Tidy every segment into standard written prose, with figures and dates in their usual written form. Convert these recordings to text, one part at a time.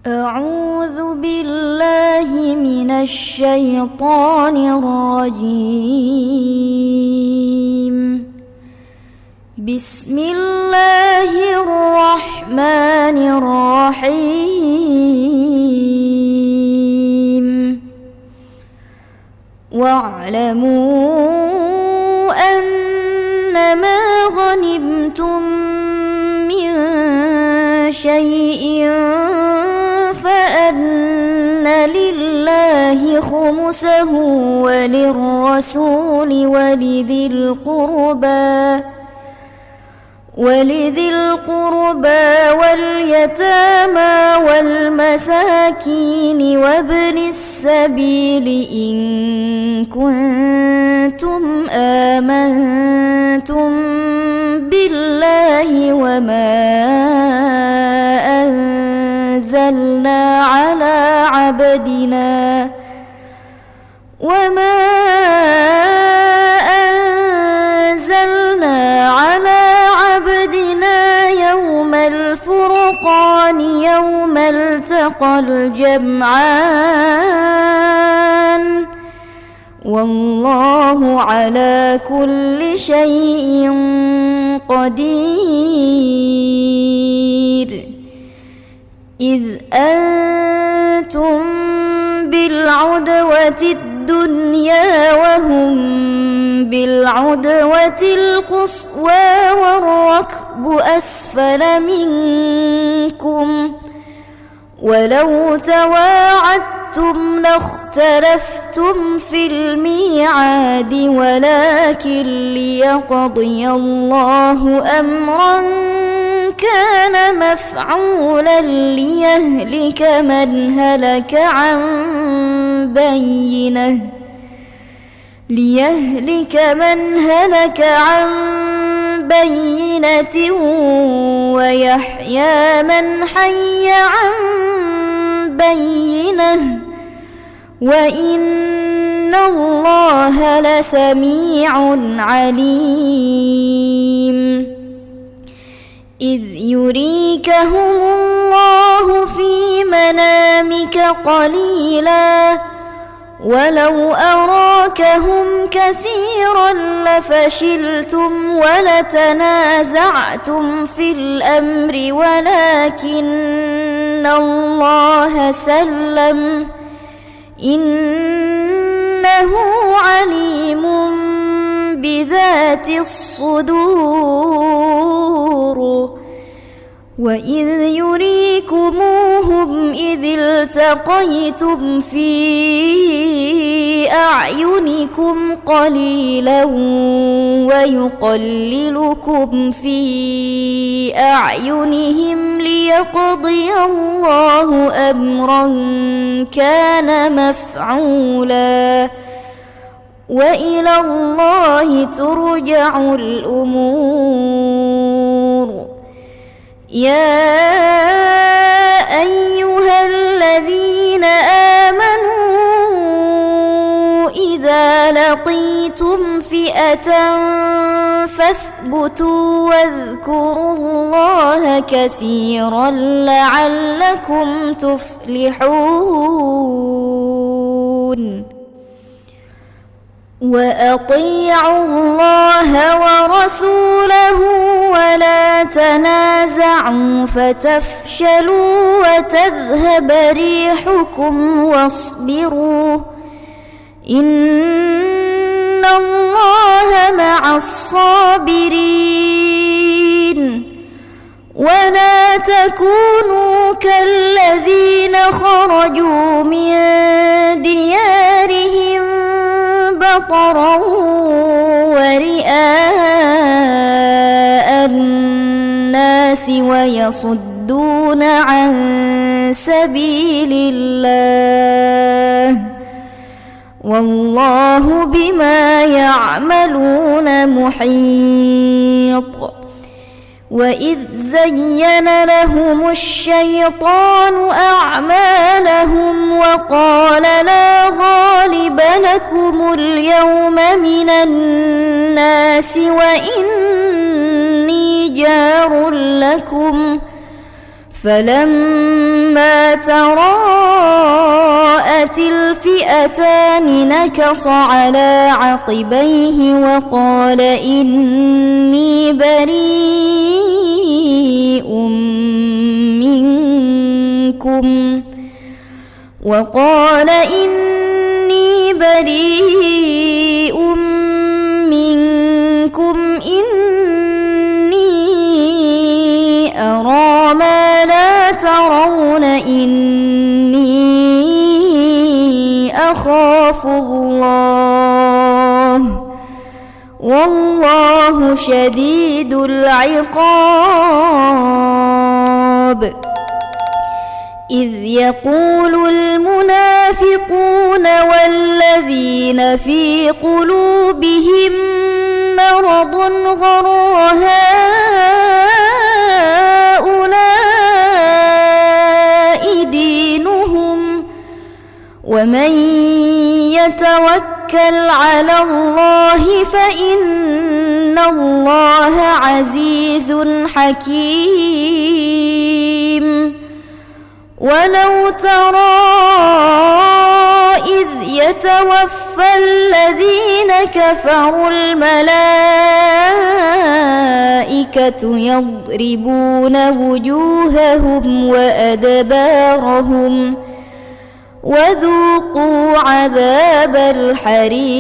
أعوذ بالله من الشيطان الرجيم. بسم الله الرحمن الرحيم. واعلموا أنما غنمتم من شيء فأن لله خمسه وللرسول ولذي القربى واليتامى والمساكين وابن السبيل إن كنتم آمنتم بالله وما أنزلنا على عبدنا يوم الفرقان يوم التقى الجمعان والله على كل شيء قدير. إذ أنتم بالعدوة الدنيا وهم بالعدوة القصوى والركب أسفل منكم ولو تواعدتم لاختلفتم في الميعاد ولكن ليقضي الله أمرا كان مفعولا ليهلك من هلك عن بينة ويحيى من حي عن بينة وإن الله لسميع عليم. إذ يريكهم الله في منامك قليلا ولو أراكهم كثيرا لفشلتم ولتنازعتم في الأمر ولكن الله سلم إنه عليم بذات الصدور. وإذ يريكموهم إذ التقيتم في أعينكم قليلا ويقللكم في أعينهم ليقضي الله أمرا كان مفعولا وإلى الله ترجع الأمور. يا أيها الذين آمنوا إذا لقيتم فئة فاثبتوا واذكروا الله كثيرا لعلكم تفلحون. وأطيعوا الله ورسوله ولا تنازعوا فتفشلوا وتذهب ريحكم واصبروا إن الله مع الصابرين. ولا تكونوا كالذين خرجوا من ديارهم بطرا ورئاء الناس ويصدون عن سبيل الله والله بما يعملون محيط. وإذ زين لهم الشيطان أعمالهم وقال لا غالب لكم اليوم من الناس وإني جار لكم فلما فلما تراءت الفئتان نكص على عقبيه وقال إني بريء منكم إني أرى ما لا ترون إني أخاف الله والله شديد العقاب. إذ يقول المنافقون والذين في قلوبهم مرض غر هؤلاء دينهم ومن يتوكل على الله فإن الله عزيز حكيم. ولو ترى إذ يتوفى الذين كفروا الملائكة يضربون وجوههم وأدبارهم وذوقوا عذاب الحريق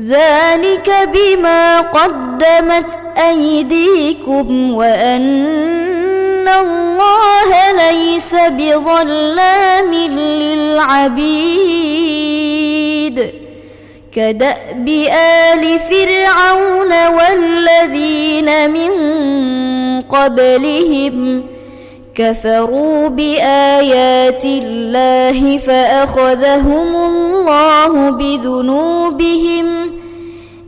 ذلك بما قدمت أيديكم وأن الله ليس بظلام للعبيد. كدأب آل فرعون والذين من قبلهم كفروا بآيات الله فأخذهم الله بذنوبهم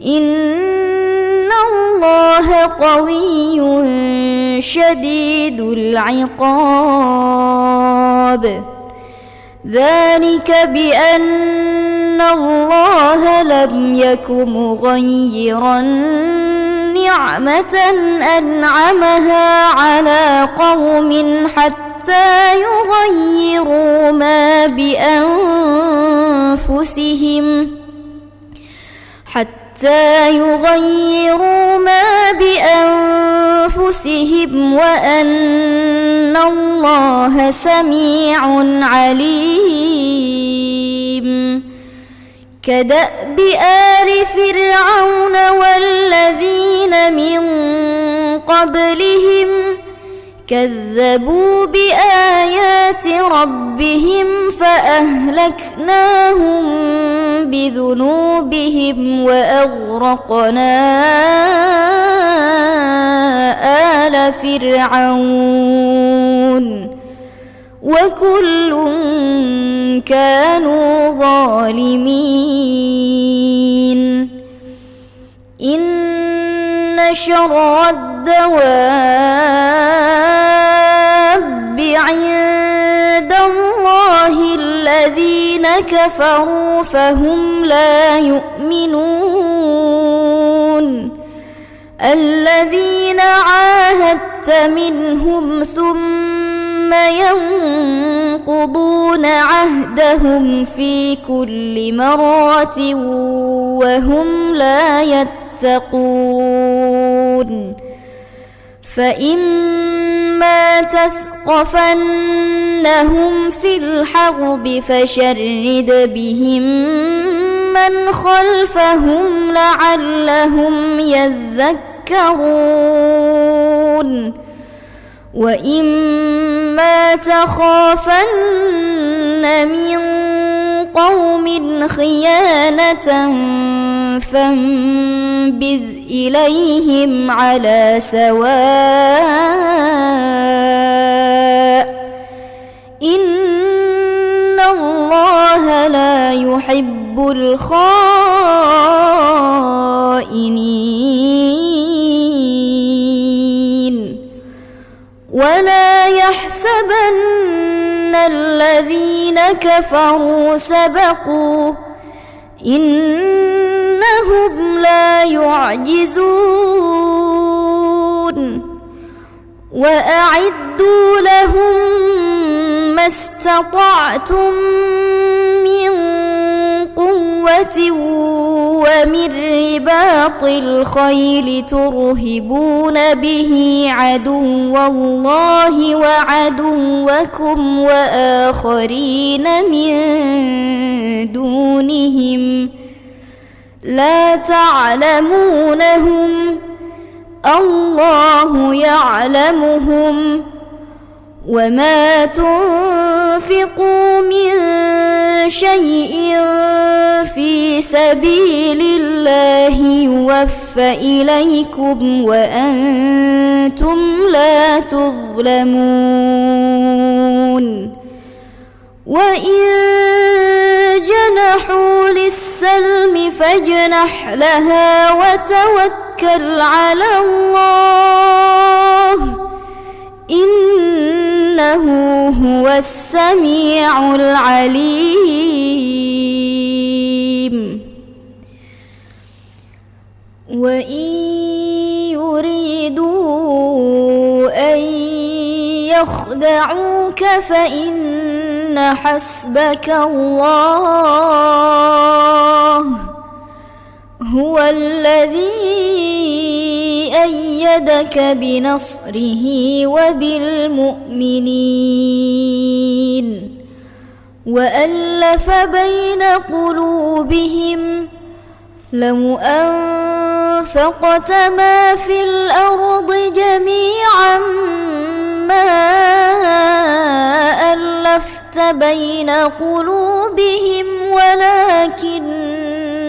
إن الله قوي شديد العقاب. ذلك بأن الله لم يك مغيرا نعمة أنعمها على قوم حتى يغيروا ما بأنفسهم وأن الله سميع عليم. كدأب آل فرعون والذين من قبلهم كذبوا بآيات ربهم فأهلكناهم بذنوبهم وأغرقنا آل فرعون وكل كانوا ظالمين. إن شر الدواب عند الله الذين كفروا فهم لا يؤمنون. الذين عاهدت منهم ثم ينقضون عهدهم في كل مرة وهم لا يتقون. فإما تثقفنهم في الحرب فشرد بهم من خلفهم لعلهم يذكرون. وإما تخافن من قوم خيانة فانبذ إليهم على سواء إن الله لا يحب الخائنين. ولا يحسبن الذين كفروا سبقوا إنهم لا يعجزون. وأعدوا لهم ما استطعتم من قوة ومن رباط الخيل ترهبون به عدو الله وعدوكم وآخرين من دونهم لا تعلمونهم الله يعلمهم وما تنفقوا من شيء في سبيل الله يوفى إليكم وأنتم لا تظلمون وإن جنحوا للسلم فاجنح لها وتوكل على الله إنه هو السميع العليم وإن يريدوا أن يخدعوك فإن حسبك الله هو الذي أيدك بنصره وبالمؤمنين وألف بين قلوبهم لو أنفقت ما في الأرض جميعا ما ألفت بين قلوبهم ولكن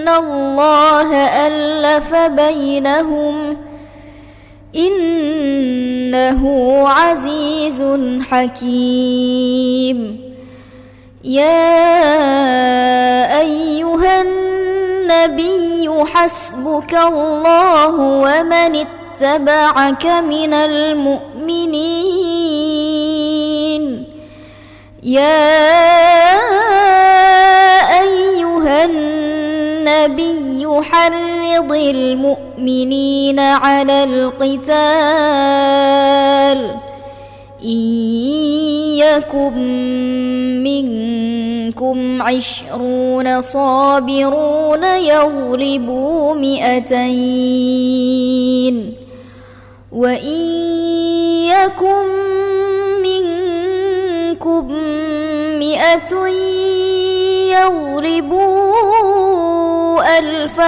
الله ألف بينهم إنه عزيز حكيم يا أيها النبي حسبك الله ومن اتبعك من المؤمنين يا أيها النبي حرض المؤمنين على القتال إن يكن منكم 20 صابرون يغلبوا 200 وإن يكن منكم 100 يغلبوا 1000